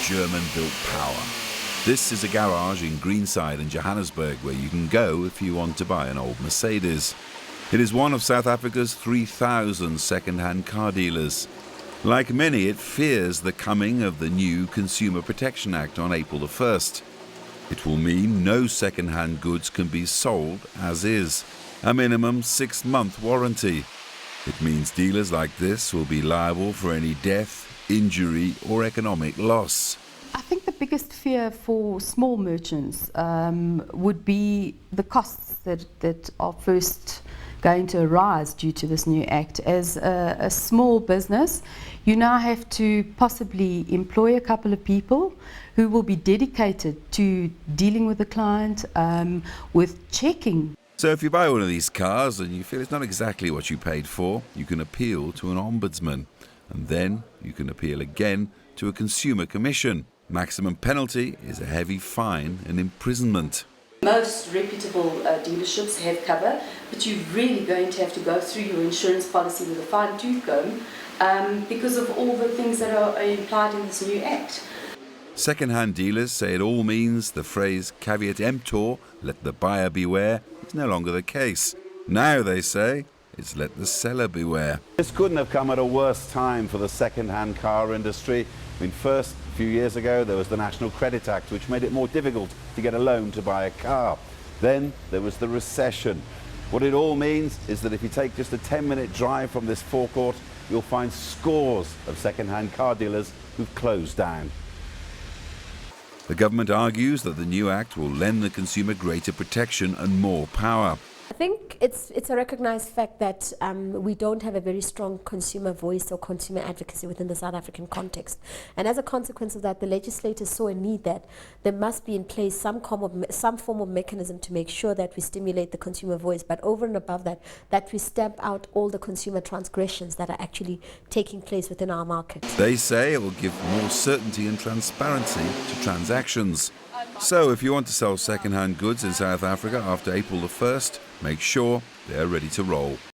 German-built power. This is a garage in Greenside in Johannesburg where you can go if you want to buy an old Mercedes. It is one of South Africa's 3,000 second-hand car dealers. Like many, it fears the coming of the new Consumer Protection Act on April the 1st. It will mean no second-hand goods can be sold as is, a minimum 6-month warranty. It means dealers like this will be liable for any death, injury or economic loss. I think the biggest fear for small merchants would be the costs that are first going to arise due to this new act. As a small business, you now have to possibly employ a couple of people who will be dedicated to dealing with the client, with checking. So if you buy one of these cars and you feel it's not exactly what you paid for, you can appeal to an ombudsman. And then you can appeal again to a consumer commission. Maximum penalty is a heavy fine and imprisonment. Most reputable dealerships have cover, but you're really going to have to go through your insurance policy with a fine-tooth comb because of all the things that are implied in this new act. Second-hand dealers say it all means the phrase caveat emptor, let the buyer beware, is no longer the case. Now, they say, it's let the seller beware. This couldn't have come at a worse time for the second-hand car industry. I mean, first, a few years ago, there was the National Credit Act, which made it more difficult to get a loan to buy a car. Then there was the recession. What it all means is that if you take just a 10-minute drive from this forecourt, you'll find scores of second-hand car dealers who've closed down. The government argues that the new act will lend the consumer greater protection and more power. I think it's a recognized fact that we don't have a very strong consumer voice or consumer advocacy within the South African context. And as a consequence of that, the legislators saw a need that there must be in place some form of mechanism to make sure that we stimulate the consumer voice, but over and above that, that we stamp out all the consumer transgressions that are actually taking place within our market. They say it will give more certainty and transparency to transactions. So if you want to sell second-hand goods in South Africa after April the 1st, make sure they're ready to roll.